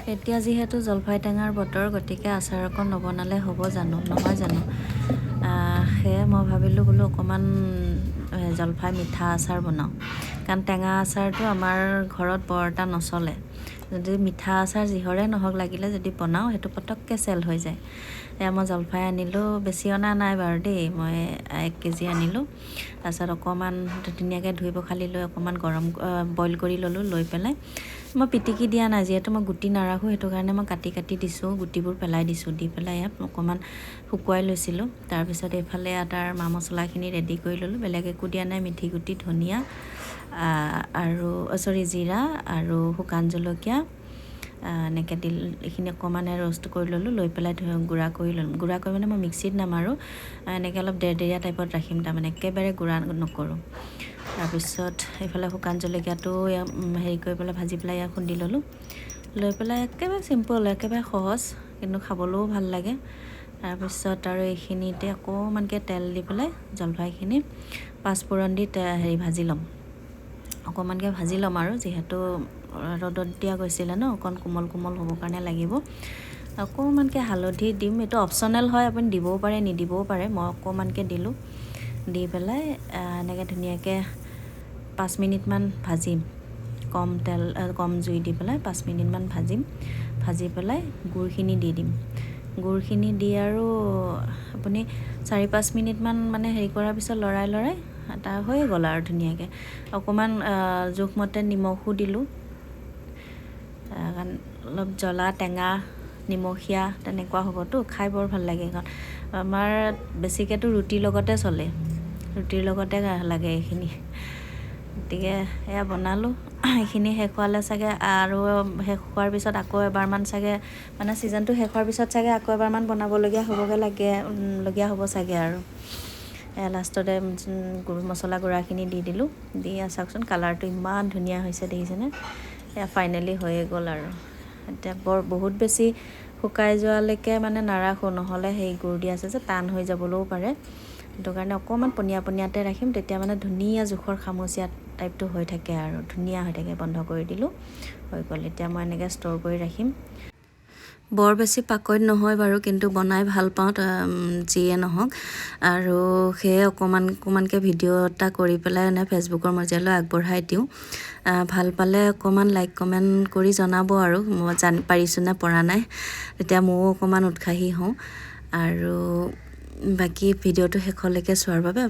এতিয়া যিহেতু জলফাই টেঙাৰ বতৰ গতিকে আচাৰ অকণ নবনালে হ'ব জানো নহয় জানো সেয়ে মই ভাবিলোঁ বোলো অকণমান জলফাই মিঠা আচাৰ বনাওঁ কাৰণ টেঙা আচাৰটো আমাৰ ঘৰত বৰ এটা নচলে যদি মিঠা আচাৰ যিহৰে নহওক লাগিলে যদি বনাওঁ সেইটো পটককৈ চেল হৈ যায় এয়া মই জলফাই আনিলোঁ বেছি অনা নাই বাৰু দেই মই 1 কেজি আনিলোঁ তাৰপিছত অকণমান ধুনীয়াকৈ ধুই পখালি লৈ অকণমান বইল কৰি ল'লোঁ লৈ পেলাই মই পিটিকি দিয়া নাই যিহেতু মই গুটি নাৰাখোঁ সেইটো কাৰণে মই কাটি কাটি দিছোঁ গুটিবোৰ পেলাই দিছোঁ দি পেলাই ইয়াত অকণমান শুকুৱাই লৈছিলোঁ তাৰপিছত এইফালে আদাৰ মা মছলাখিনি ৰেডি কৰি ল'লোঁ বেলেগ একো দিয়া নাই মিঠি গুটি ধনিয়া আৰু জিৰা আৰু শুকান জলকীয়া এনেকৈ দি এইখিনি অকণমান ৰ'ষ্ট কৰি ল'লোঁ লৈ পেলাই গুড়া কৰি ল'লোঁ গুড়া কৰি মানে মই মিক্সিত নামাৰোঁ এনেকৈ অলপ দেৰদেৰীয়া টাইপত ৰাখিম তাৰমানে একেবাৰে গুড়া নকৰোঁ তাৰপিছত এইফালে শুকান জলকীয়াটো হেৰি কৰি পেলাই ভাজি পেলাই ইয়াত খুন্দি ল'লোঁ লৈ পেলাই একেবাৰে চিম্পল একেবাৰে সহজ কিন্তু খাবলৈও ভাল লাগে তাৰপিছত আৰু এইখিনিতে অকণমানকৈ তেল দি পেলাই জলফাইখিনি পাঁচফোৰণ দি ভাজি ল'ম অকণমানকৈ ভাজি ল'ম আৰু যিহেতু ৰ'দত দিয়া গৈছিলে ন অকণ কোমল কোমল হ'বৰ কাৰণে লাগিব অকণমানকৈ হালধি দিম এইটো অপশ্যনেল হয় আপুনি দিবও পাৰে নিদিবও পাৰে মই অকণমানকৈ দিলোঁ দি পেলাই এনেকৈ ধুনীয়াকৈ 5 মিনিটমান ভাজিম কম জুই দি পেলাই 5 মিনিটমান ভাজি পেলাই গুড়খিনি দি দিম গুড়খিনি দি আৰু আপুনি 4-5 মিনিটমান মানে হেৰি কৰাৰ পিছত লৰাই এটা হৈ গ'ল আৰু ধুনীয়াকৈ অকণমান জোখমতে নিমখো দিলোঁ কাৰণ অলপ জ্বলা টেঙা নিমখীয়া তেনেকুৱা হ'বতো খাই বৰ ভাল লাগে কাৰণ আমাৰ বেছিকৈতো ৰুটিৰ লগতে চলে ৰুটিৰ লগতে লাগে এইখিনি গতিকে এয়া বনালোঁ এইখিনি শেষ হোৱালে চাগে আৰু শেষ হোৱাৰ পিছত আকৌ এবাৰমান চাগে মানে ছিজনটো শেষ হোৱাৰ পিছত চাগে আকৌ এবাৰমান বনাবলগীয়া হ'ব চাগে আৰু লাষ্টতে মছলা গুড়াখিনি দি দিলোঁ দি চাওকচোন কালাৰটো ইমান ধুনীয়া হৈছে দেখিছেনে এয়া ফাইনেলি হৈয়ে গ'ল আৰু এতিয়া বহুত বেছি শুকাই যোৱালৈকে মানে নাৰাখোঁ নহ'লে সেই গুড় দি আছে যে টান হৈ যাবলৈও পাৰে সেইটো কাৰণে অকণমান পনীয়াতে ৰাখিম তেতিয়া মানে ধুনীয়া জোখৰ খামুচীয়া টাইপটো হৈ থাকে আৰু ধুনীয়া হৈ থাকে বন্ধ কৰি দিলোঁ হৈ গ'ল এতিয়া মই এনেকৈ ষ্ট'ৰ কৰি ৰাখিম বৰ বেছি পাকৈত নহয় বাৰু কিন্তু বনাই ভাল পাওঁ যিয়ে নহওক আৰু সেয়ে অকণমানকৈ ভিডিঅ' এটা কৰি পেলাই ফেচবুকৰ মজিয়ালৈ আগবঢ়াই দিওঁ ভাল পালে অকণমান লাইক কমেণ্ট কৰি জনাব আৰু মই পাৰিছোঁ নে পৰা নাই তেতিয়া ময়ো অকণমান উৎসাহী হওঁ আৰু বাকী ভিডিঅ'টো শেষলৈকে চোৱাৰ বাবে